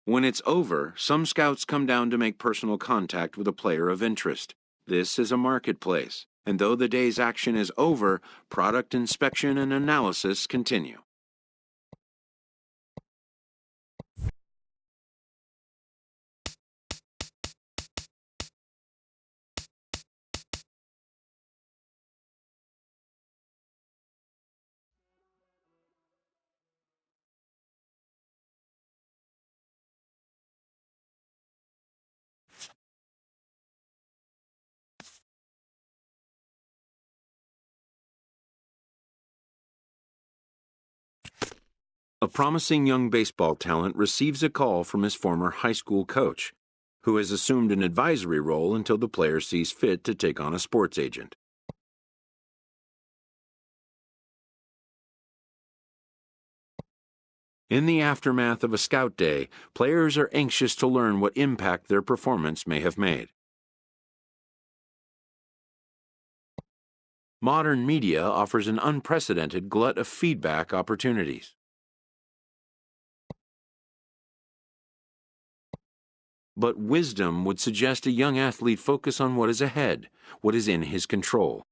When it's over, some scouts come down to make personal contact with a player of interest. This is a marketplace, and though the day's action is over, product inspection and analysis continue. A promising young baseball talent receives a call from his former high school coach, who has assumed an advisory role until the player sees fit to take on a sports agent. In the aftermath of a scout day, players are anxious to learn what impact their performance may have made. Modern media offers an unprecedented glut of feedback opportunities. But wisdom would suggest a young athlete focus on what is ahead, what is in his control.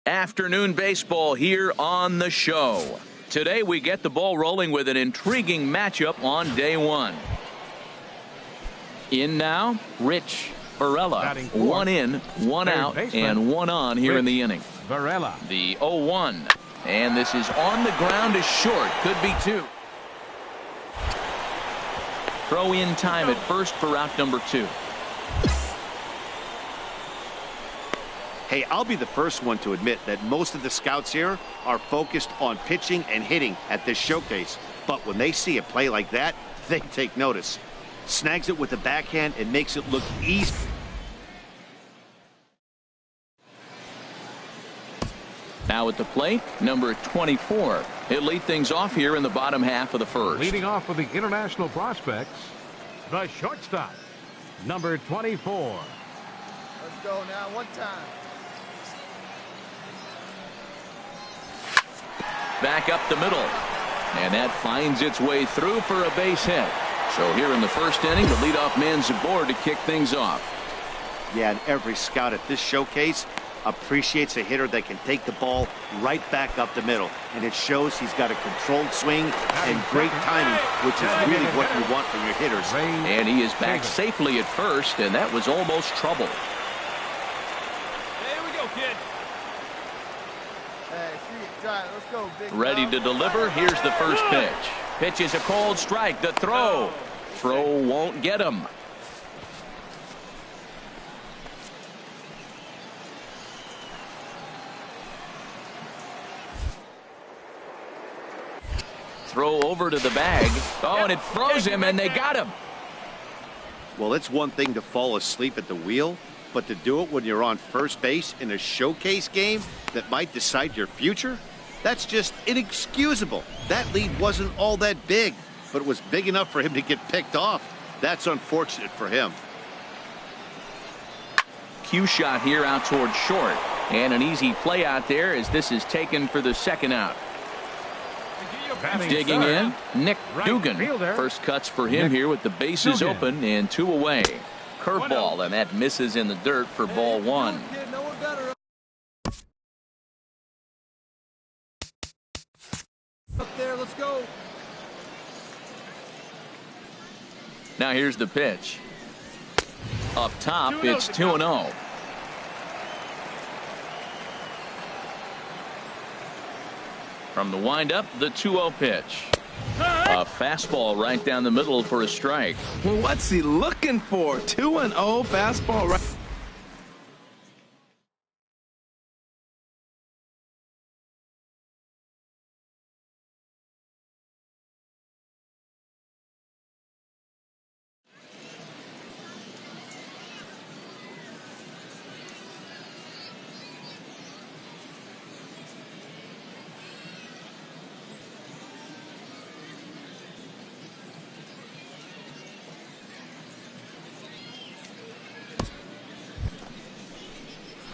Afternoon baseball here on the show. Today we get the ball rolling with an intriguing matchup on day one. In now, Rich Varela. One in, one out, and one on here in the inning. Varela. The 0-1. And this is on the ground is short. Could be two. Throw in time at first for route number 2. Hey, I'll be the first one to admit that most of the scouts here are focused on pitching and hitting at this showcase. But when they see a play like that, they take notice. Snags it with the backhand and makes it look easy. Now at the plate, number 24. He'll lead things off here in the bottom half of the first. Leading off with the international prospects, the shortstop, number 24. Let's go now, one time. Back up the middle. And that finds its way through for a base hit. So here in the first inning, the leadoff man's aboard to kick things off. Yeah, and every scout at this showcase appreciates a hitter that can take the ball right back up the middle. And it shows he's got a controlled swing and great timing, which is really what you want from your hitters. And he is back safely at first, and that was almost trouble. There we go, kid. Hey, see it, try it. Let's go, big Ready to deliver. Here's the first pitch. Pitch is a cold strike. The throw. Throw won't get him. Throw over to the bag. Oh, and it froze him, and they got him. Well, it's one thing to fall asleep at the wheel, but to do it when you're on first base in a showcase game that might decide your future, that's just inexcusable. That lead wasn't all that big, but it was big enough for him to get picked off. That's unfortunate for him. Cue shot here out towards short, and an easy play out there as this is taken for the second out. Digging in, Nick Dugan. First cuts for him here with the bases open and 2 away. Curveball, and that misses in the dirt for ball 1. Up there, let's go. Now here's the pitch. Up top, it's 2-0. From the windup, the 2-0 pitch. A fastball right down the middle for a strike. Well, what's he looking for? 2-0 fastball right.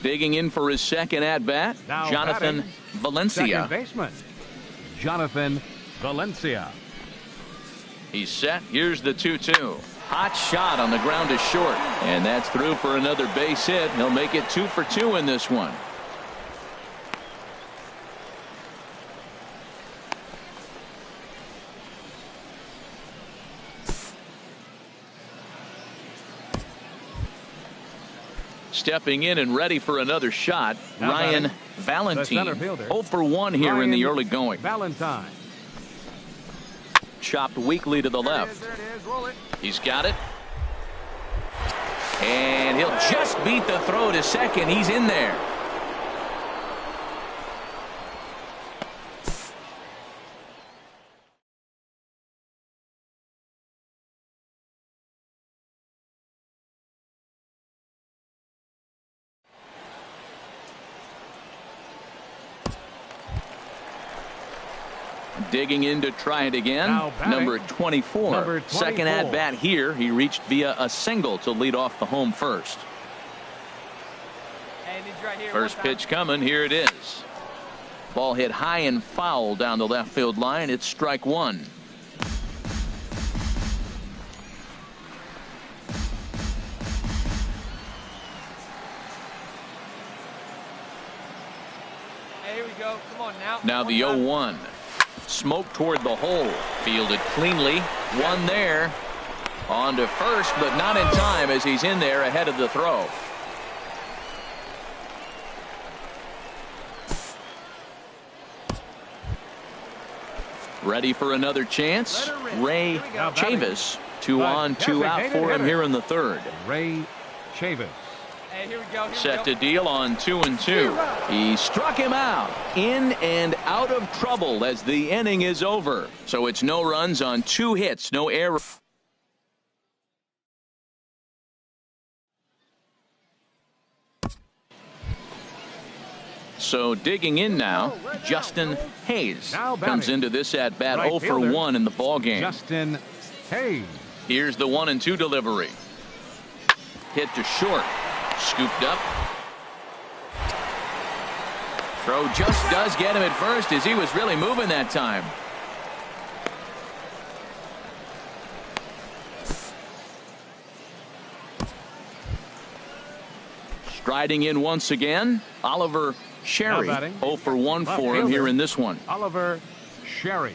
Digging in for his second at-bat, Jonathan Valencia. Second baseman, Jonathan Valencia. He's set. Here's the 2-2. Hot shot on the ground to short. And that's through for another base hit. He'll make it 2 for 2 in this one. Stepping in and ready for another shot, Now Ryan Valentine. 0 for 1 here in the early going. Valentine. Chopped weakly to the left. There it is, roll it. He's got it. And he'll just beat the throw to second. He's in there. Digging in to try it again. Number 24. Second at bat here. He reached via a single to lead off the home first. First pitch coming. Here it is. Ball hit high and foul down the left field line. It's strike 1. Here we go. Come on now. Now the 0-1. Smoke toward the hole. Fielded cleanly. One there. On to first, but not in time as he's in there ahead of the throw. Ready for another chance. Ray Chavis. 2 on, 2 out for him here in the third. Ray Chavis. Hey, here we go. Set to deal on 2-2. He struck him out. In and out of trouble as the inning is over. So it's no runs on 2 hits, no error. So digging in now, Justin Hayes comes into this at bat 0 for 1 in the ballgame. Justin Hayes. Here's the 1-2 delivery. Hit to short. Scooped up. Throw just does get him at first as he was really moving that time. Striding in once again, Oliver Sherry. 0 for 1 for him here in this one. Oliver Sherry.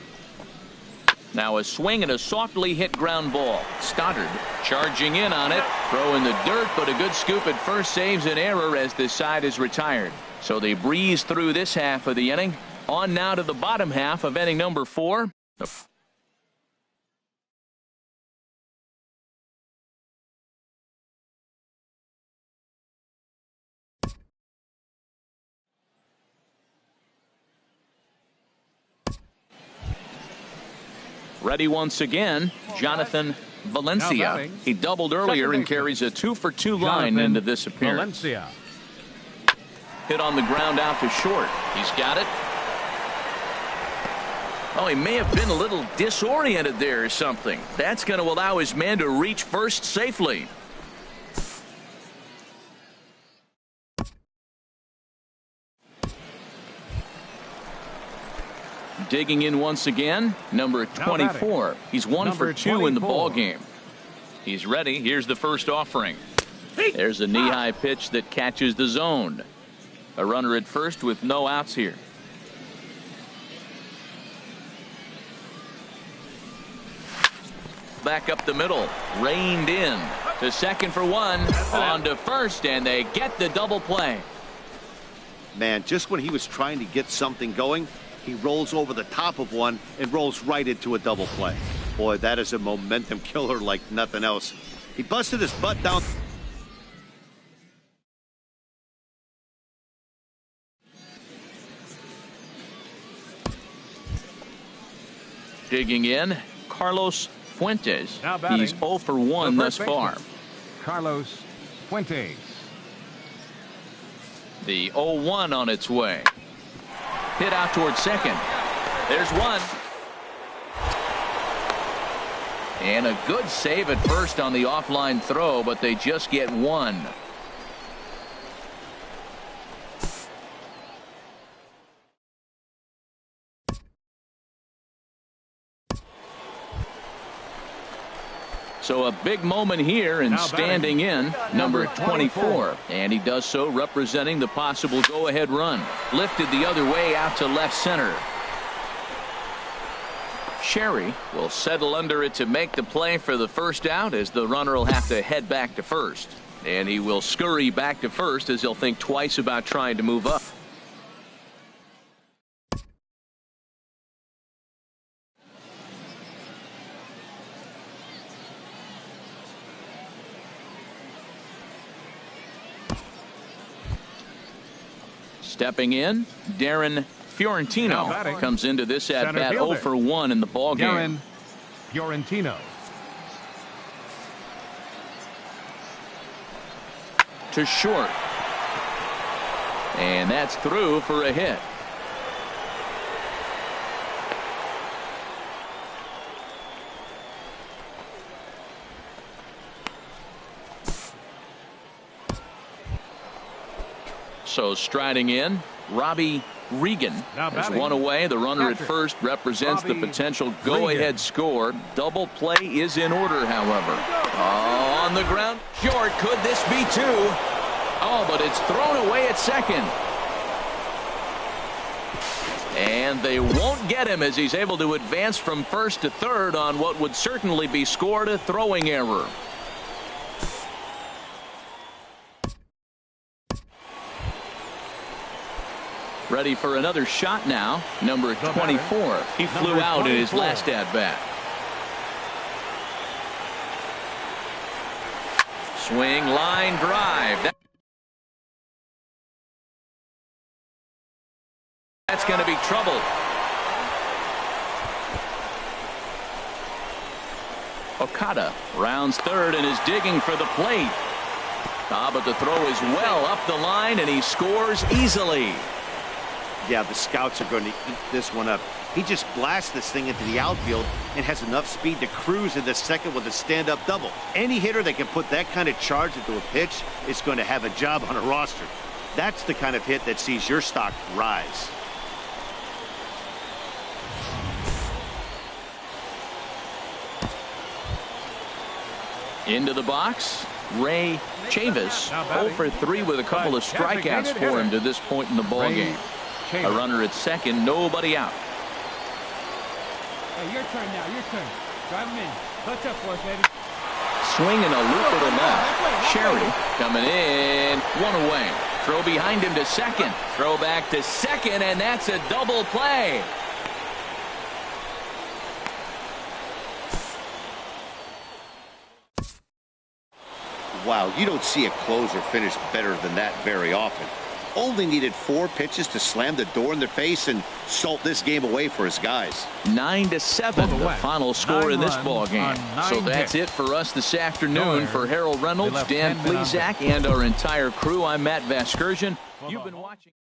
Now a swing and a softly hit ground ball. Stoddard charging in on it. Throw in the dirt, but a good scoop at first saves an error as this side is retired. So they breeze through this half of the inning. On now to the bottom half of inning number 4. Ready once again, Jonathan Valencia. He doubled earlier and carries a 2 for 2 line into this appearance. Valencia. Hit on the ground out to short. He's got it. Oh, he may have been a little disoriented there or something. That's going to allow his man to reach first safely. Digging in once again, number 24. He's 1 for 2 in the ball game. He's ready. Here's the first offering. There's a knee-high pitch that catches the zone. A runner at first with no outs here. Back up the middle, reined in to second for 1, on to first, and they get the double play. Man, just when he was trying to get something going, he rolls over the top of one and rolls right into a double play. Boy, that is a momentum killer like nothing else. He busted his butt down. Digging in, Carlos Fuentes. He's 0 for 1 thus far. Carlos Fuentes. The 0-1 on its way. Hit out towards second. There's one. And a good save at first on the offline throw, but they just get 1. So a big moment here, and standing in, number 24. And he does so representing the possible go-ahead run. Lifted the other way out to left center. Sherry will settle under it to make the play for the first out, as the runner will have to head back to first. And he will scurry back to first as he'll think twice about trying to move up. Stepping in, Darren Fiorentino comes into this at bat 0 for 1 in the ball game. Darren Fiorentino. To short. And that's through for a hit. So striding in, Robbie Regan has one away. The runner at first represents the potential go-ahead score. Double play is in order, however. Oh, on the ground, short. Could this be 2? Oh, but it's thrown away at second. And they won't get him as he's able to advance from first to third on what would certainly be scored a throwing error. Ready for another shot now, number 24. He flew out in his last at-bat. Swing, line drive. That's going to be trouble. Okada rounds third and is digging for the plate. But the throw is well up the line, and he scores easily. Yeah, the scouts are going to eat this one up. He just blasts this thing into the outfield and has enough speed to cruise into second with a stand-up double. Any hitter that can put that kind of charge into a pitch is going to have a job on a roster. That's the kind of hit that sees your stock rise. Into the box, Ray Chavis, 0 for 3 with a couple of strikeouts for him to this point in the ball game. A runner at second, nobody out. Hey, your turn now, your turn. Drive him in. Touch up for us, baby. Swinging a loop to the left. Sherry coming in, one away. Throw behind him to second. Throw back to second, and that's a double play. Wow, you don't see a closer finish better than that very often. Only needed 4 pitches to slam the door in their face and salt this game away for his guys. 9-7, the final score in this ball game. So that's it for us this afternoon. For Harold Reynolds, Dan Plesac, and our entire crew, I'm Matt Vasgersian. You've been watching.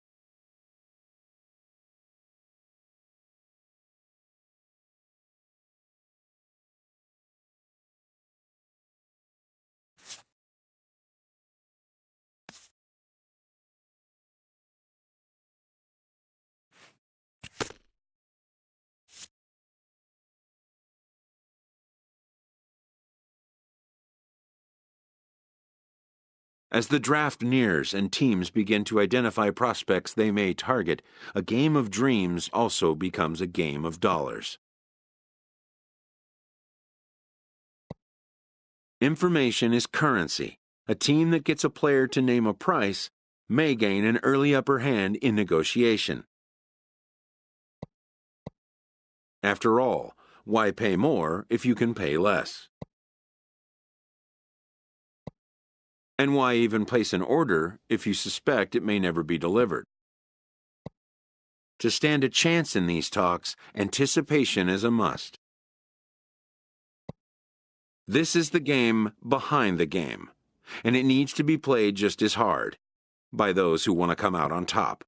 As the draft nears and teams begin to identify prospects they may target, a game of dreams also becomes a game of dollars. Information is currency. A team that gets a player to name a price may gain an early upper hand in negotiation. After all, why pay more if you can pay less? And why even place an order if you suspect it may never be delivered? To stand a chance in these talks, anticipation is a must. This is the game behind the game, and it needs to be played just as hard by those who want to come out on top.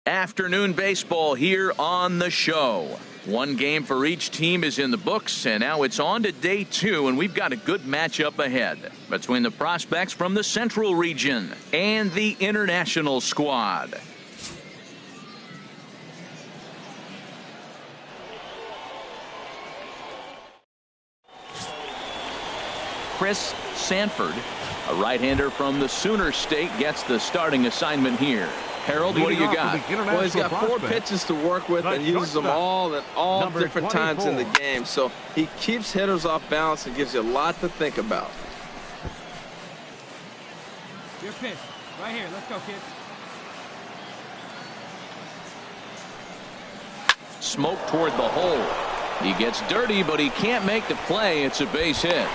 Afternoon baseball here on the show. One game for each team is in the books, and now it's on to day 2, and we've got a good matchup ahead between the prospects from the Central region and the international squad. Chris Sanford, a right-hander from the Sooner State, gets the starting assignment here. Harold, what do you got? Well, he's got 4 pitches to work with and uses them all at all different times in the game. So he keeps hitters off balance and gives you a lot to think about. Your pitch. Right here. Let's go, kids. Smoke toward the hole. He gets dirty, but he can't make the play. It's a base hit.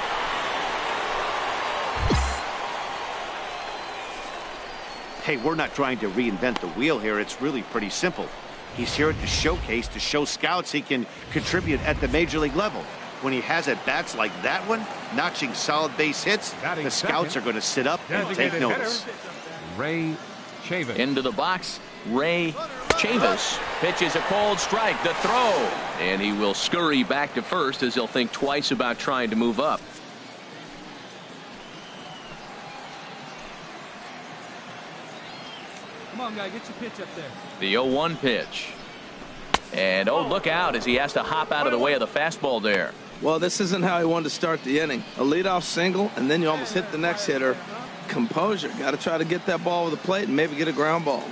Hey, we're not trying to reinvent the wheel here. It's really pretty simple. He's here at the showcase to show scouts he can contribute at the major league level. When he has at bats like that one, notching solid base hits, the scouts are going to sit up and take notice. Ray Chavis. Into the box, Ray Chavis pitches a cold strike. The throw, and he will scurry back to first as he'll think twice about trying to move up. Come on, guy, get your pitch up there. The 0-1 pitch. And oh, look out as he has to hop out of the way of the fastball there. Well, this isn't how he wanted to start the inning. A leadoff single, and then you almost hit the next hitter. Composure. Got to try to get that ball over the plate and maybe get a ground ball.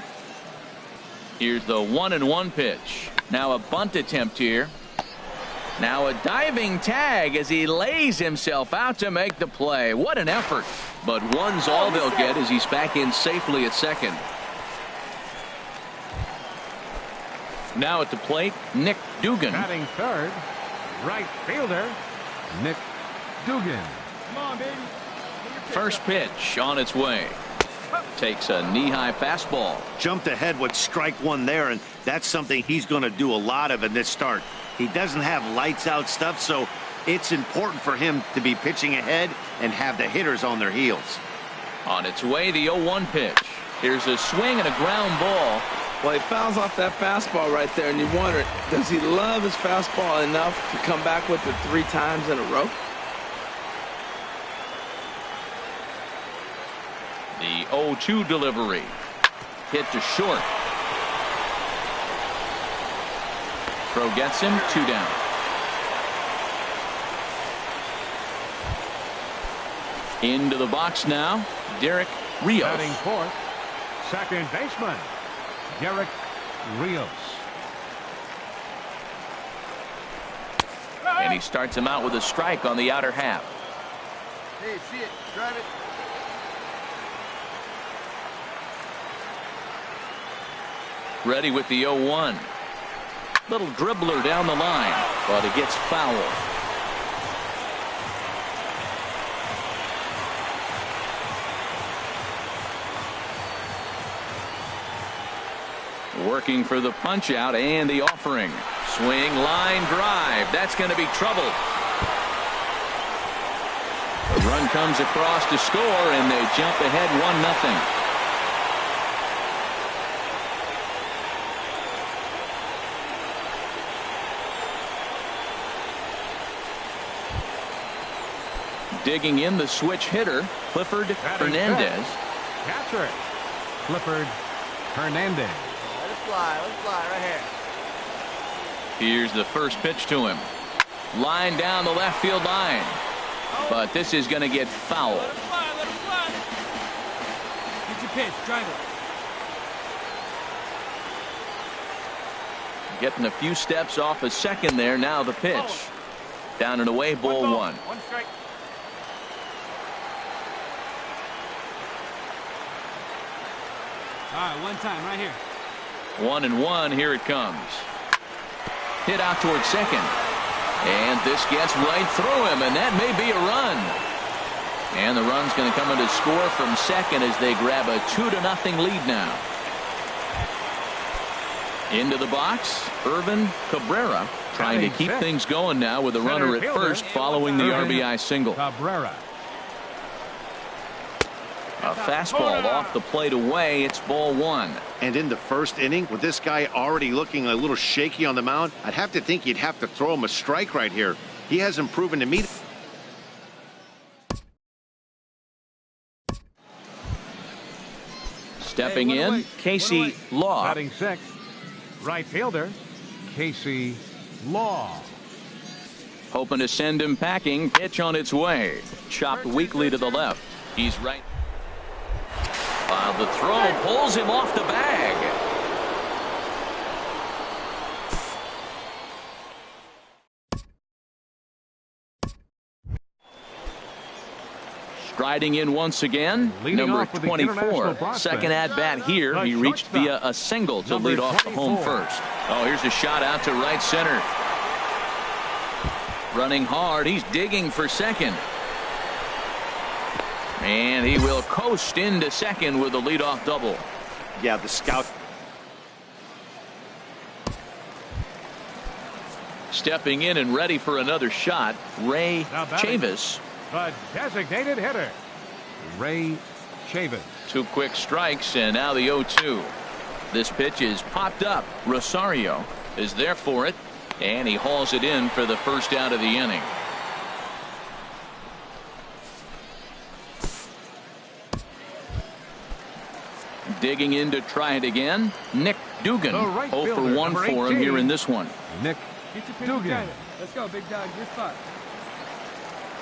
Here's the 1-1 pitch. Now a bunt attempt here. Now a diving tag as he lays himself out to make the play. What an effort. But one's all they'll get as he's back in safely at second. Now at the plate, Nick Dugan. Batting third, right fielder, Nick Dugan. Come on, baby. First pitch on its way. Takes a knee-high fastball. Jumped ahead with strike one there, and that's something he's going to do a lot of in this start. He doesn't have lights-out stuff, so it's important for him to be pitching ahead and have the hitters on their heels. On its way, the 0-1 pitch. Here's a swing and a ground ball. Well, he fouls off that fastball right there, and you wonder, does he love his fastball enough to come back with it 3 times in a row? The 0-2 delivery. Hit to short. Throw gets him, 2 down. Into the box now, Derek Rios. Batting fourth, second baseman, Derek Rios. And he starts him out with a strike on the outer half. Hey, see it. Drive it. Ready with the 0-1. Little dribbler down the line, but it gets foul. Working for the punch out and the offering. Swing, line drive. That's going to be trouble. The run comes across to score, and they jump ahead 1-0. Digging in the switch hitter, Clifford Hernandez. Catcher, Clifford Hernandez. Let it fly right here. Here's the first pitch to him. Line down the left field line. But this is going to get foul. Let it fly, let it fly. Get your pitch, drive it. Getting a few steps off a second there. Now the pitch. Down and away, ball 1. 1 strike. All right, 1 time right here. 1-1. Here it comes. Hit out towards second. And this gets right through him, and that may be a run. And the run's going to come in to score from second as they grab a 2-0 lead now. Into the box, Irvin Cabrera trying to keep things going now with a runner at first following the RBI single. Cabrera. A fastball off the plate away. It's ball 1. And in the first inning, with this guy already looking a little shaky on the mound, I'd have to think you'd have to throw him a strike right here. He hasn't proven to me. Stepping in, Casey Law. Batting sixth, right fielder, Casey Law. Hoping to send him packing. Pitch on its way. Chopped weakly to the left. He's right. While the throw pulls him off the bag. Striding in once again, number 24. Second at bat here. He reached via a single to lead off the home first. Oh, here's a shot out to right center. Running hard. He's digging for second. And he will coast into second with a leadoff double. Yeah, the scout. Stepping in and ready for another shot, Ray Chavis. The designated hitter, Ray Chavis. 2 quick strikes, and now the 0-2. This pitch is popped up. Rosario is there for it, and he hauls it in for the first out of the inning. Digging in to try it again, Nick Dugan. 0 for 1 for him here in this one. Nick Dugan. Let's go, big dog. Your spot.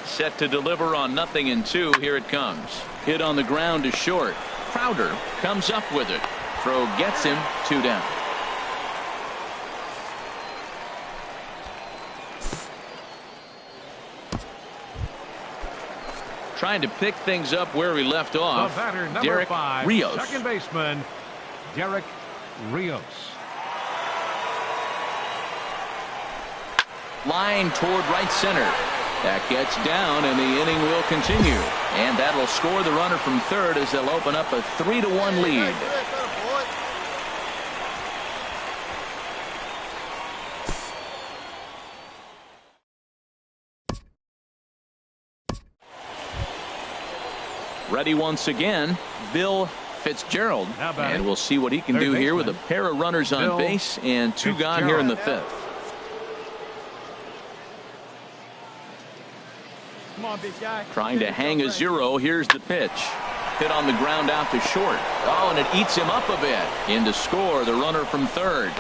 Set to deliver on 0-2. Here it comes. Hit on the ground to short. Crowder comes up with it. Throw gets him, 2 down. Trying to pick things up where we left off. The batter, number Derek 5, Rios. second baseman, Derek Rios. Line toward right center. That gets down, and the inning will continue. And that'll score the runner from third as they'll open up a 3-1 lead. Ready once again, Bill Fitzgerald. And we'll see what he can do here with a pair of runners on base and 2 gone here in the 5th. Come on, big guy. Trying to hang a 0. Here's the pitch. Hit on the ground out to short. Oh, and it eats him up a bit. In to score the runner from third.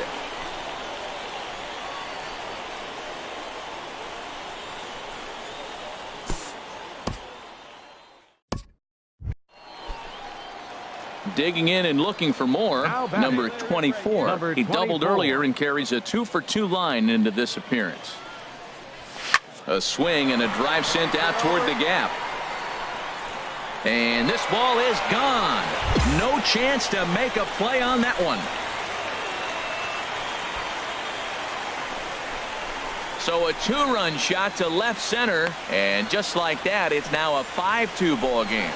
Digging in and looking for more, number 24. He doubled earlier and carries a 2-for-2 line into this appearance. A swing and a drive sent out toward the gap. And this ball is gone. No chance to make a play on that one. So a 2-run shot to left center, and just like that, it's now a 5-2 ball game.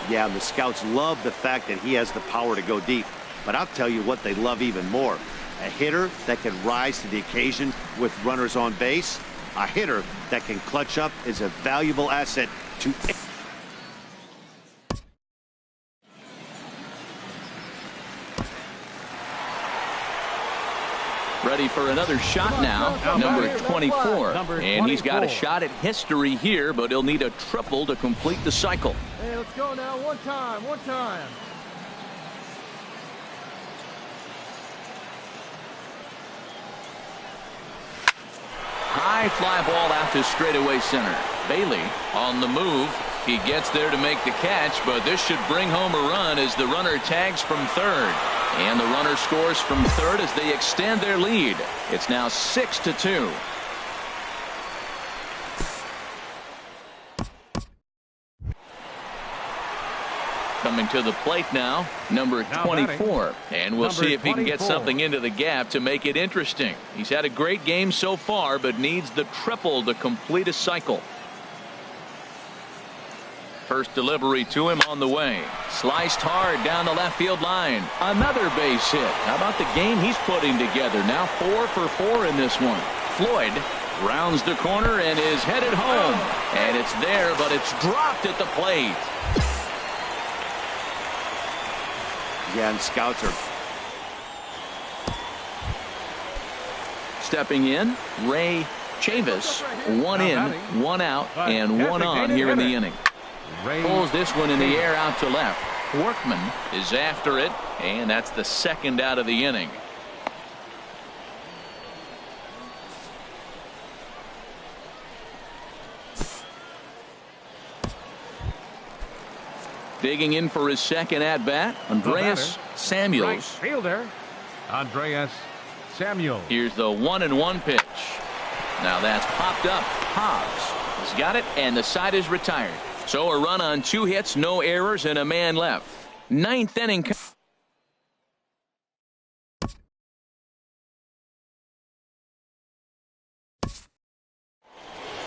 Yeah, the scouts love the fact that he has the power to go deep. But I'll tell you what they love even more. A hitter that can rise to the occasion with runners on base. A hitter that can clutch up is a valuable asset to... Ready for another shot now, number 24. And he's got a shot at history here, but he'll need a triple to complete the cycle. Hey, let's go now. One time. High fly ball out to straightaway center. Bailey on the move. He gets there to make the catch, but this should bring home a run as the runner tags from third. And the runner scores from third as they extend their lead. It's now 6-2. Coming to the plate now, number 24. And we'll see if he can get something into the gap to make it interesting. He's had a great game so far, but needs the triple to complete a cycle. First delivery to him on the way. Sliced hard down the left field line. Another base hit. How about the game he's putting together? Now 4 for 4 in this one. Floyd rounds the corner and is headed home. And it's there, but it's dropped at the plate. Yeah, and scouts are... Stepping in, Ray Chavis. 1 in, 1 out, and 1 on here in the inning. Pulls this one in the air out to left. Workman is after it, and that's the second out of the inning. Digging in for his second at bat, Andreas Samuels. Right fielder, Andreas Samuels. Here's the 1-1 pitch. Now that's popped up. Hobbs has got it, and the side is retired. So a run on 2 hits, no errors, and a man left. 9th inning.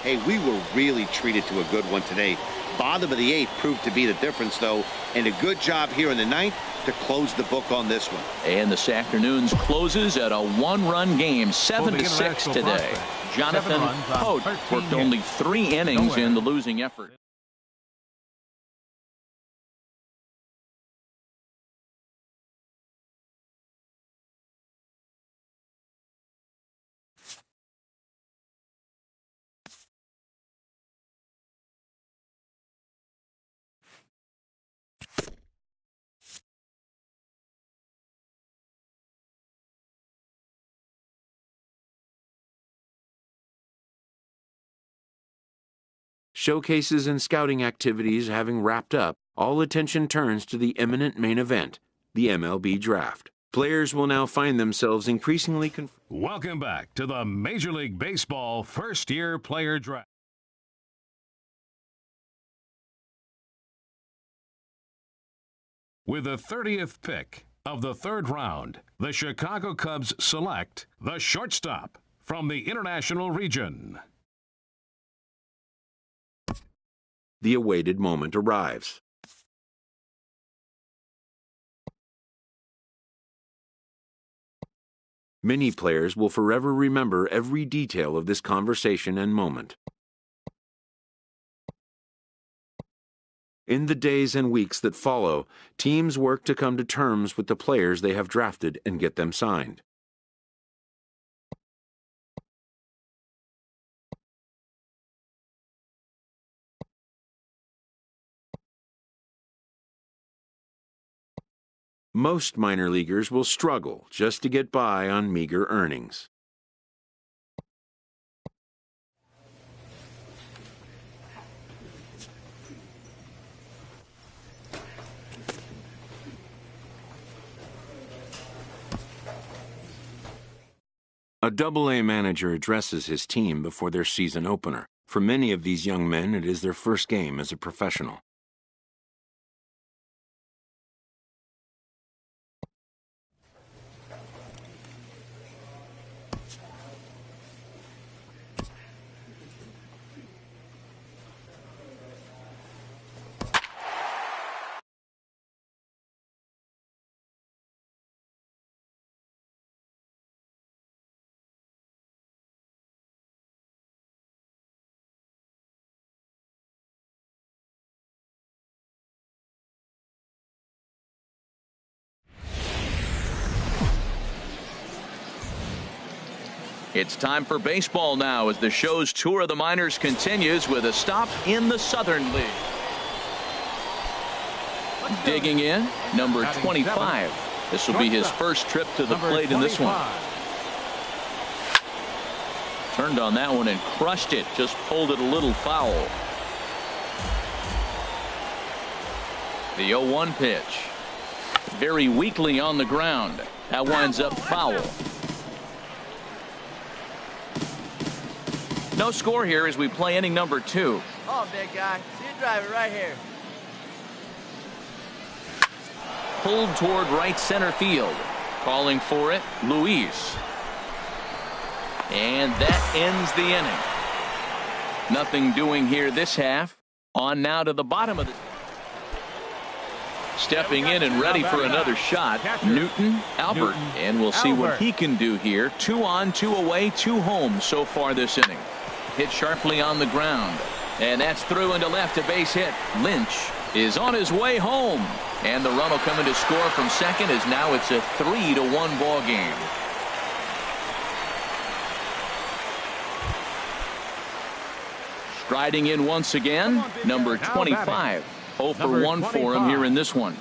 Hey, we were really treated to a good one today. Bottom of the 8th proved to be the difference, though, and a good job here in the 9th to close the book on this one. And this afternoon's closes at a 1-run game, 7-6 today. Jonathan Pote worked only 3 innings in the losing effort. Showcases and scouting activities having wrapped up, all attention turns to the imminent main event, the MLB Draft. Players will now find themselves increasingly Welcome back to the Major League Baseball first-year player draft. With the 30th pick of the 3rd round, the Chicago Cubs select the shortstop from the International Region. The awaited moment arrives. Many players will forever remember every detail of this conversation and moment. In the days and weeks that follow, teams work to come to terms with the players they have drafted and get them signed. Most minor leaguers will struggle just to get by on meager earnings. A Double-A manager addresses his team before their season opener. For many of these young men, it is their first game as a professional. It's time for baseball now as the show's tour of the minors continues with a stop in the Southern League. Digging in, number 25. This will be his first trip to the plate in this one. Turned on that one and crushed it. Just pulled it a little foul. The 0-1 pitch. Very weakly on the ground. That winds up foul. No score here as we play inning number 2. Oh, big guy. See you drive it right here. Pulled toward right center field. Calling for it, Luis. And that ends the inning. Nothing doing here this half. On now to the bottom of the... Stepping in and ready for another shot, Newton Albert. And we'll see what he can do here. 2 on, 2 away, 2 home so far this inning. Hit sharply on the ground. And that's through into left, a base hit. Lynch is on his way home. And the run will come in to score from second as now it's a 3-1 ball game. Striding in once again, number 25. 0 for 1 for him here in this one.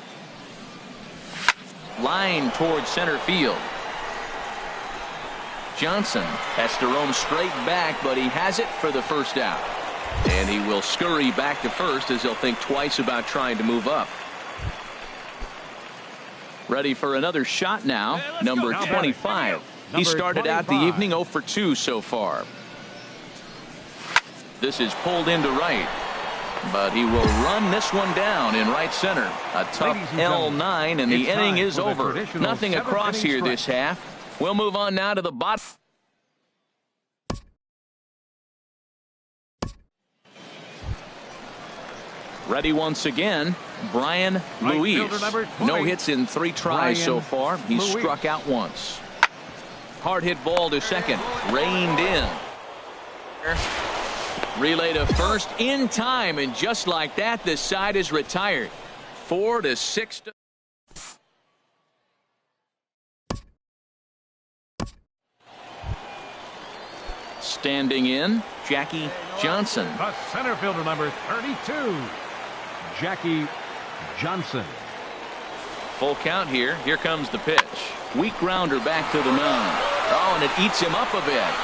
Line towards center field. Johnson has to roam straight back, but he has it for the first out. And he will scurry back to first as he'll think twice about trying to move up. Ready for another shot now, number 25. He started out the evening 0 for 2 so far. This is pulled into right. But he will run this one down in right center. A tough L9, and the inning is over. Nothing across here this half. We'll move on now to the bottom. Ready once again, Brian Luis. No hits in 3 tries so far. He's struck out once. Hard hit ball to second. Reined in. Relay to first in time, and just like that, this side is retired. 4-6. Standing in, Jackie Johnson. The center fielder, number 32, Jackie Johnson. Full count here. Here comes the pitch. Weak grounder back to the mound. Oh, and it eats him up a bit.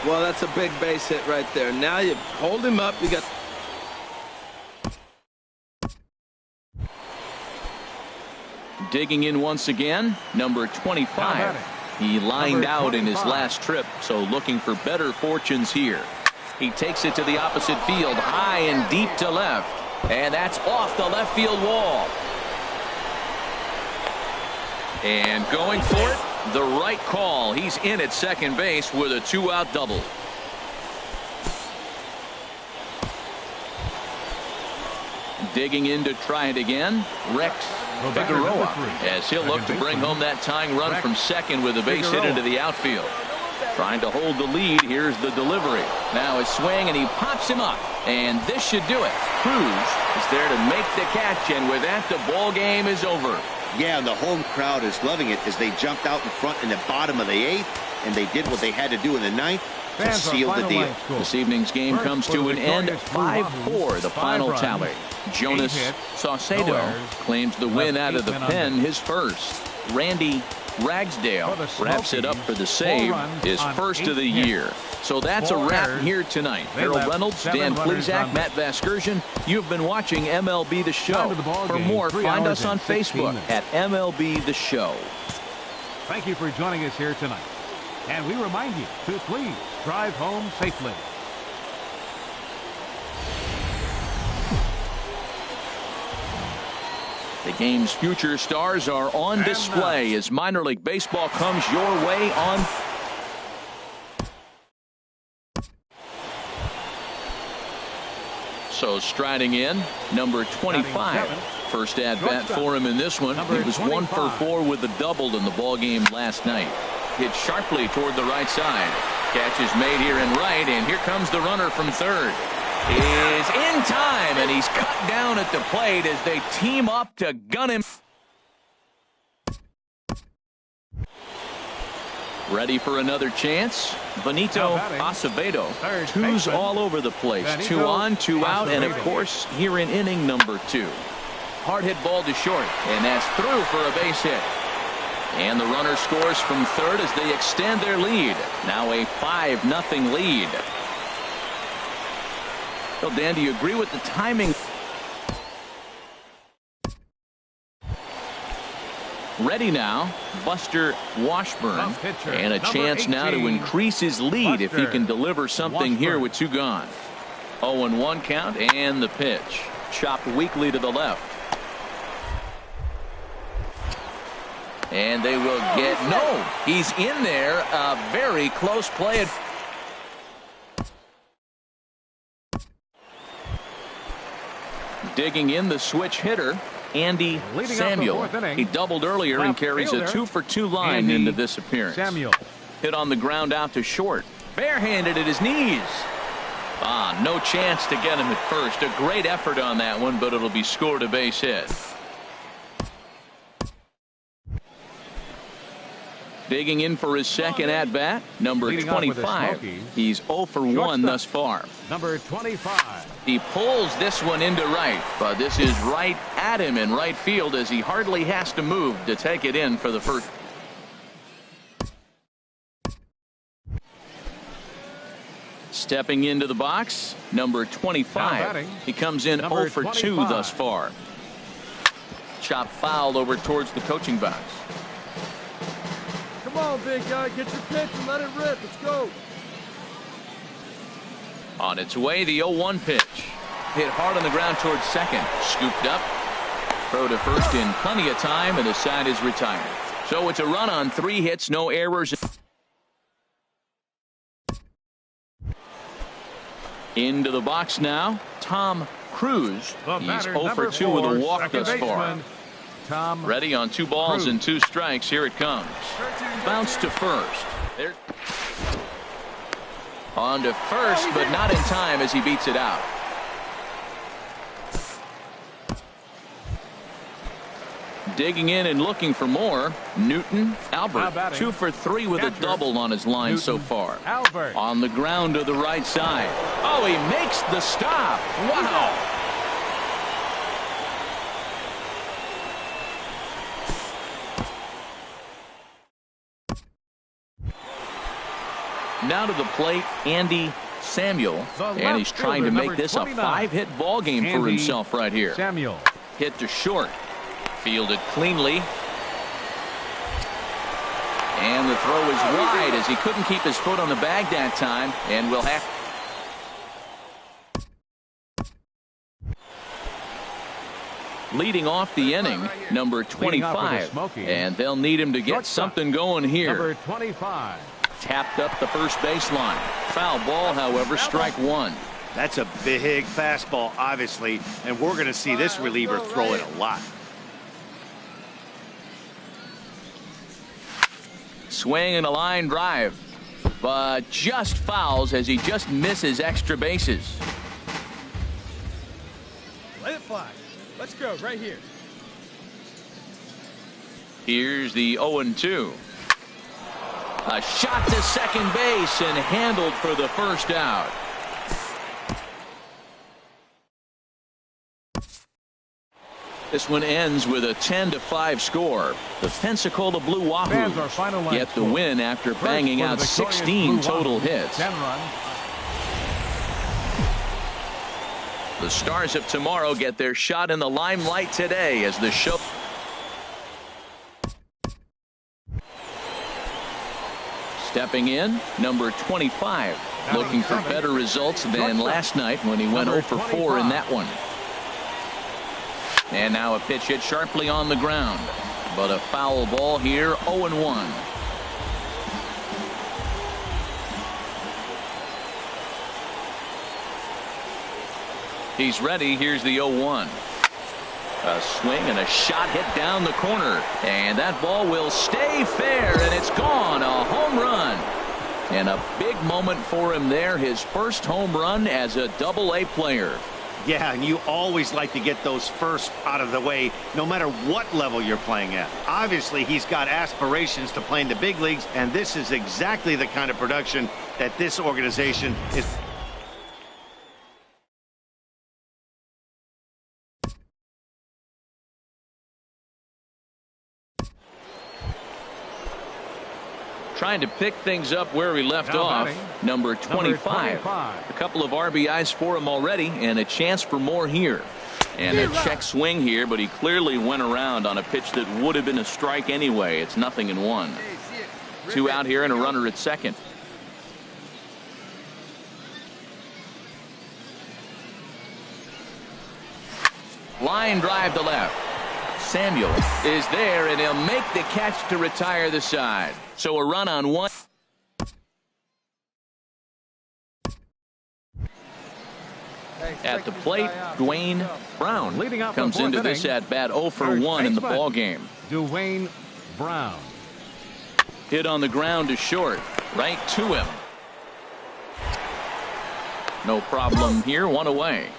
Well, that's a big base hit right there. Now you hold him up. You got... Digging in once again, number 25. He lined out in his last trip, so looking for better fortunes here. He takes it to the opposite field, high and deep to left. And that's off the left field wall. And going for it, the right call. He's in at second base with a 2-out double. Digging in to try it again, Rex Figueroa, as he'll look to bring home that tying run from second with a base hit into the outfield. Trying to hold the lead. Here's the delivery. Now his swing, and he pops him up. And this should do it. Cruz is there to make the catch, and with that, the ball game is over. Yeah, and the home crowd is loving it as they jumped out in front in the bottom of the 8th, and they did what they had to do in the 9th to seal the deal. This evening's game comes to an end. 5-4, the final tally. Jonas Saucedo claims the win out of the pen, his first. Randy Ragsdale wraps it up for the save, his first of the year. So that's a wrap here tonight. Harold Reynolds, Dan Plesac, Matt Vasgersian. You've been watching MLB The Show. For more, find us on Facebook at MLB The Show. Thank you for joining us here tonight. And we remind you to please drive home safely. The game's future stars are on display as minor league baseball comes your way on. So striding in, number 25. First at bat for him in this one. He was 1 for 4 with a double in the ball game last night. Hit sharply toward the right side. Catch is made here in right, and here comes the runner from third. Is in time, and he's cut down at the plate as they team up to gun him. Ready for another chance. Benito Acevedo. Twos all over the place. 2 on, 2 out, and of course here in inning number 2. Hard hit ball to short, and that's through for a base hit. And the runner scores from third as they extend their lead. Now a 5-0 lead. So Dan, do you agree with the timing? Ready now, Buster Washburn, and a chance now to increase his lead if he can deliver something here with 2 gone. 0-1 count, and the pitch chopped weakly to the left. And they will get no. He's in there. A very close play. Digging in, the switch hitter, Andy Samuel. He doubled earlier and carries a 2-for-2 line into this appearance. Hit on the ground out to short. Barehanded at his knees. No chance to get him at first. A great effort on that one, but it'll be scored a base hit. Digging in for his second at-bat, number 25. He's 0 for 1 thus far. Number 25. He pulls this one into right, but this is right at him in right field as he hardly has to move to take it in for the first. Stepping into the box, number 25. He comes in 0 for 2 thus far. Chop foul over towards the coaching box. Come on, big guy, get your pitch and let it rip. Let's go. On its way, the 0-1 pitch. Hit hard on the ground towards second. Scooped up. Throw to first in plenty of time, and the side is retired. So it's a run on 3 hits, no errors. Into the box now, Tom Cruz. He's 0 for 2 with a walk thus far. Ready on 2 balls and 2 strikes. Here it comes. Bounce to first. There. On to first, but not in time as he beats it out. Digging in and looking for more, Newton Albert. 2 for 3 with a double on his line so far. On the ground to the right side. Oh, he makes the stop. Wow. Now to the plate, Andy Samuel, and he's trying to make this a 5-hit ball game for himself right here. Hit to short, fielded cleanly, and the throw is wide as he couldn't keep his foot on the bag that time, and will have. Leading off the inning, number 25. And they'll need him to get something going here. Number 25. Tapped up the first baseline. Foul ball, however, strike one. That's a big fastball, obviously, and we're going to see this reliever throw it a lot. Swing and a line drive, but just fouls as he just misses extra bases. Let it fly. Let's go right here. Here's the 0-2. A shot to second base and handled for the first out. This one ends with a 10-5 score. The Pensacola Blue Wahoos get the win after banging out 16 total hits. 10 runs. The Stars of tomorrow get their shot in the limelight today as the show. Stepping in, number 25. Looking for better results than last night when he went 0 for 4 in that one. And now a pitch hit sharply on the ground. But a foul ball here, 0-1. He's ready. Here's the 0-1. A swing and a shot hit down the corner. And that ball will stay fair, and it's gone. A home run. And a big moment for him there. His first home run as a Double-A player. Yeah, and you always like to get those first out of the way, no matter what level you're playing at. Obviously, he's got aspirations to play in the big leagues, and this is exactly the kind of production that this organization is. Trying to pick things up where we left off. Number 25. A couple of RBIs for him already, and a chance for more here. And a check swing here, but he clearly went around on a pitch that would have been a strike anyway. It's 0-1. 2 out here and a runner at second. Line drive to left. Samuel is there, and he'll make the catch to retire the side. So a run on one. At the plate, Dwayne Brown comes into this at bat 0 for 1 in the ball game. Dwayne Brown. Hit on the ground to short, right to him. No problem here, 1 away.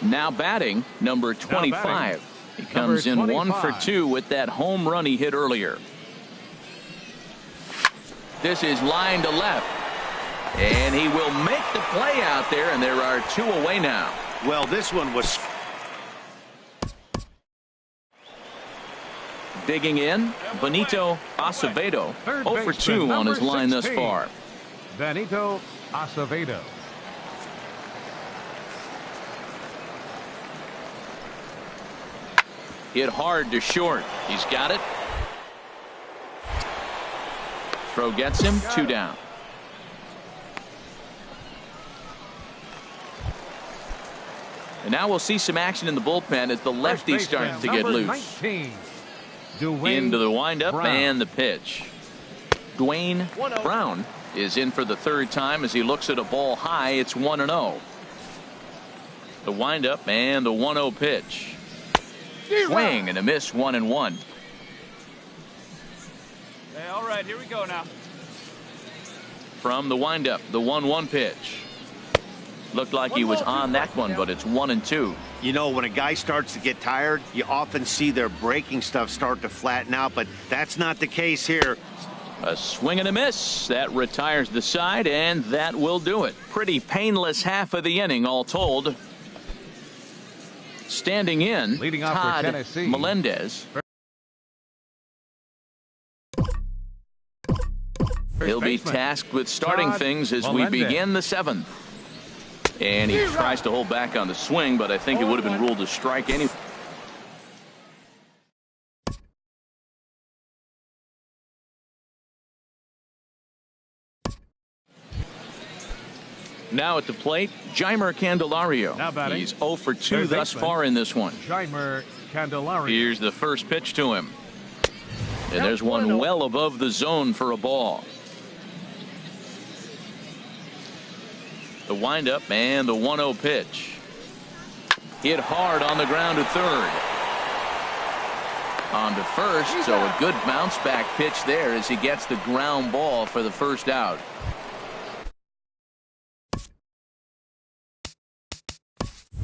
Now batting, number 25. He comes in 1 for 2 with that home run he hit earlier. This is line to left. And he will make the play out there, and there are 2 away now. Well, this one was. Digging in, Benito Acevedo, 0 for 2 on his line thus far. Benito Acevedo. Hit hard to short. He's got it. Throw gets him, 2 down. And now we'll see some action in the bullpen as the lefty starts to get loose. 19, Into the windup Brown. and the pitch. Dwayne Brown is in for the 3rd time as he looks at a ball high. It's 1-0. The windup and the 1-0 pitch. Swing and a miss, 1-1. Hey, all right, here we go now. From the windup, the 1-1 pitch. Looked like he was on that one, but it's 1-2. You know, when a guy starts to get tired, you often see their breaking stuff start to flatten out, but that's not the case here. A swing and a miss. That retires the side, and that will do it. Pretty painless half of the inning, all told. Standing in, leading off Todd for Tennessee, Melendez. He'll be tasked with starting things as we begin the 7th. And he tries to hold back on the swing, but I think it would have been ruled a strike anyway. Now at the plate, Jeimer Candelario. Now batting. He's 0 for 2 Third thus baseman, far in this one. Jeimer Candelario. Here's the first pitch to him. And there's one well above the zone for a ball. The windup and the 1-0 pitch. Hit hard on the ground to third. On to first, so a good bounce back pitch there as he gets the ground ball for the first out.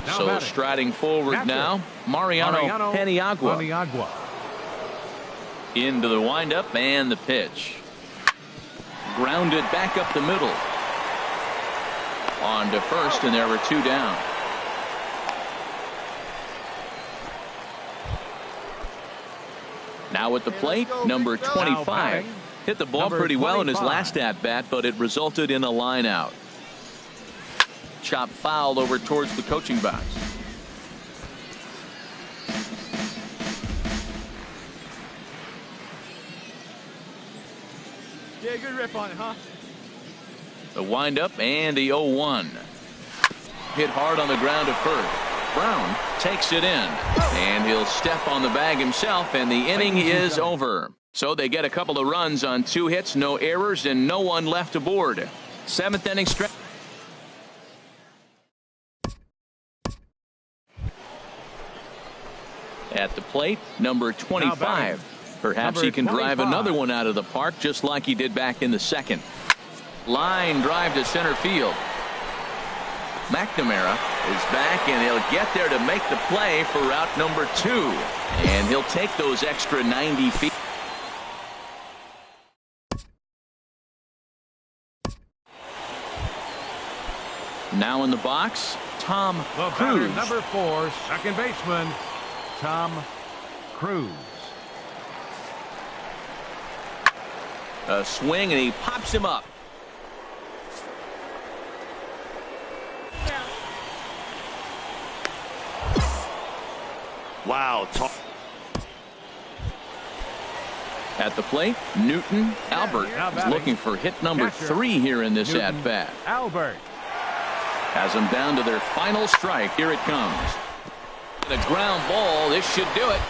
So striding forward now, Mariano Paniagua. Into the windup and the pitch. Grounded back up the middle. On to first, and there were 2 down. Now at the plate, number 25. Hit the ball pretty well in his last at-bat, but it resulted in a line out. Chop fouled over towards the coaching box. Yeah, good rip on it, huh? The windup and the 0-1. Hit hard on the ground to first. Brown takes it in, and he'll step on the bag himself, and the inning is over. So they get a couple of runs on 2 hits, no errors, and no one left aboard. 7th inning stretch. At the plate, number 25. Perhaps he can drive another one out of the park just like he did back in the second. Line drive to center field. McNamara is back, and he'll get there to make the play for route number 2. And he'll take those extra 90 feet. Now in the box, Tom Cruise. Number 4, second baseman, Tom Cruise. A swing, and he pops him up. Wow. At the plate, Newton Albert is looking for hit number 3 here in this at-bat. Albert has them down to their final strike. Here it comes. The ground ball. This should do it.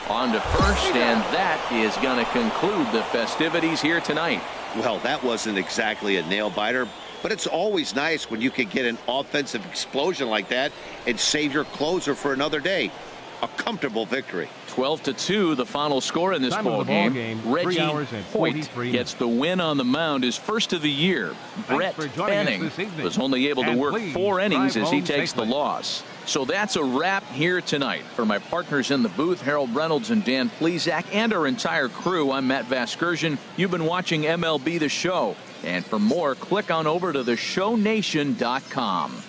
On to first, and that is going to conclude the festivities here tonight. Well, that wasn't exactly a nail-biter, but it's always nice when you can get an offensive explosion like that and save your closer for another day. A comfortable victory. 12-2, the final score in this ball game. Reggie Hoyt gets the win on the mound, his first of the year. Brett Fanning was only able to work 4 innings as he takes the loss. So that's a wrap here tonight. For my partners in the booth, Harold Reynolds and Dan Plesac, and our entire crew, I'm Matt Vasgersian. You've been watching MLB The Show. And for more, click on over to theshownation.com.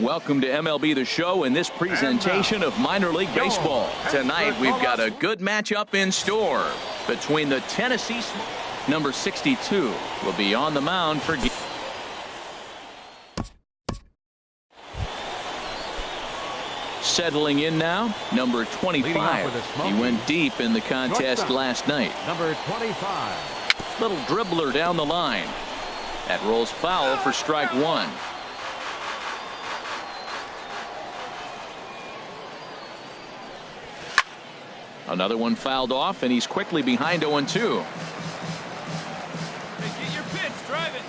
Welcome to MLB The Show and this presentation of minor league baseball. Tonight we've got a good matchup in store between the Tennessee number 62 will be on the mound for settling in now, number 25. He went deep in the contest last night. Number 25. Little dribbler down the line. That rolls foul for strike one. Another one fouled off, and he's quickly behind 0-2. Hey, get your pitch, drive it.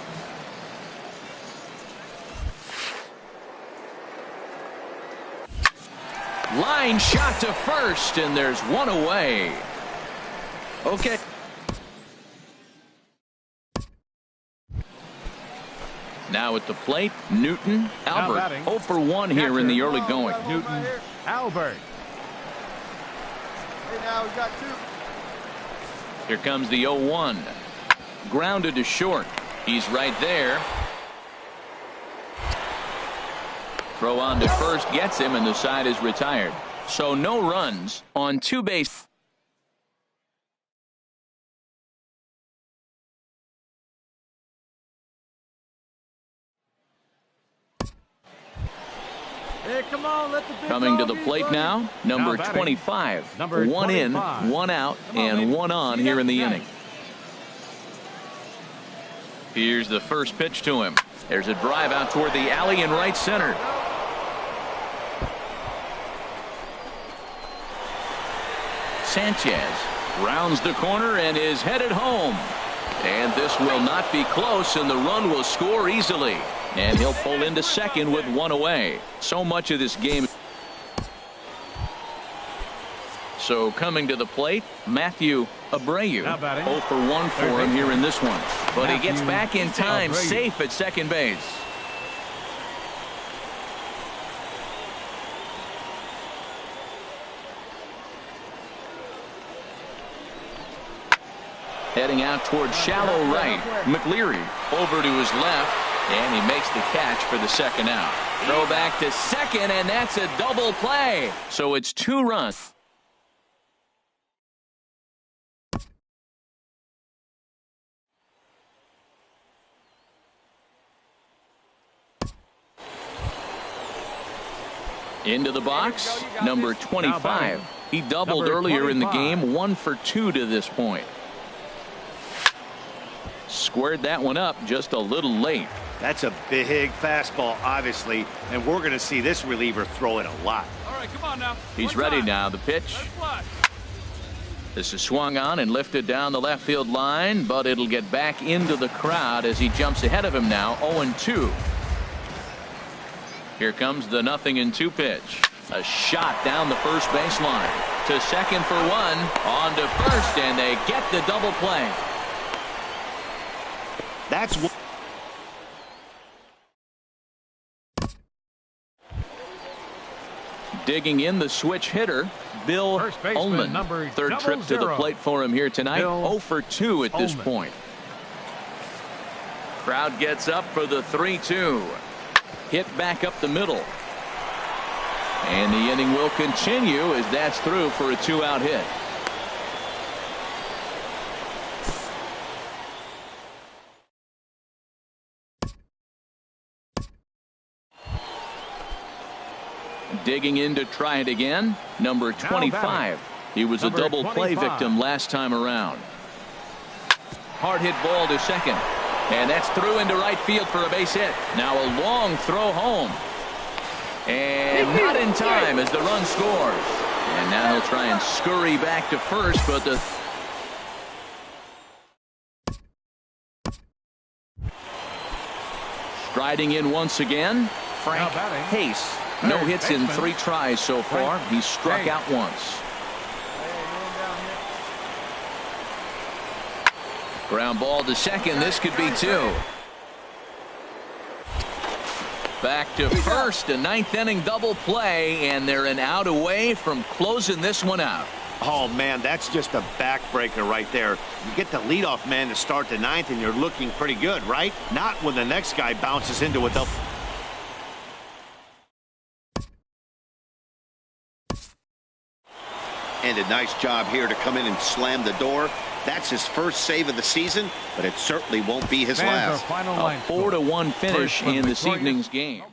Line shot to first, and there's one away. Okay. Now at the plate, Newton Albert. 0 for 1 here in the early going. Newton Albert. Hey, now we got 2. Here comes the 0-1. Grounded to short. He's right there. Throw on to first gets him, and the side is retired. So no runs on 2 bases. Hey, come on, let the big Coming to dog the eat, plate buddy. now, number 25. Number 1 in, 25. 1 out, and 1 on here in the inning. Here's the first pitch to him. There's a drive out toward the alley in right center. Sanchez rounds the corner and is headed home. And this will not be close, and the run will score easily. And he'll pull into second with 1 away. So much of this game. So coming to the plate, Matthew Abreu. 0 for 1 for him here in this one. But he gets back in time, safe at second base. Heading out toward shallow right. McLeary over to his left, and he makes the catch for the second out. Throw back to second, and that's a double play. So it's 2 runs. Into the box, number 25. He doubled earlier in the game, 1 for 2 to this point. Squared that one up just a little late. That's a big fastball, obviously, and we're going to see this reliever throw it a lot. All right, come on now. He's ready now. The pitch. This is swung on and lifted down the left field line, but it'll get back into the crowd as he jumps ahead of him now, 0-2. Here comes the 0-2 pitch. A shot down the first baseline. To second for 1. On to first, and they get the double play. That's what. Digging in the switch hitter, Bill Ullman. Third trip to the plate for him here tonight. 0 for 2 at this point. Crowd gets up for the 3-2. Hit back up the middle. And the inning will continue as that's through for a 2-out hit. Digging in to try it again, number 25. He was a double play victim last time around. Hard hit ball to second. And that's through into right field for a base hit. Now a long throw home. And not in time as the run scores. And now he'll try and scurry back to first, but the striding in once again, Frank Pace. No hits in 3 tries so far. He's struck out once. Ground ball to second. This could be 2. Back to first. A 9th inning double play, and they're an out away from closing this one out. Oh, man, that's just a backbreaker right there. You get the leadoff man to start the 9th, and you're looking pretty good, right? Not when the next guy bounces into a double. And a nice job here to come in and slam the door. That's his first save of the season, but it certainly won't be his last. A 4-1 finish in this evening's game.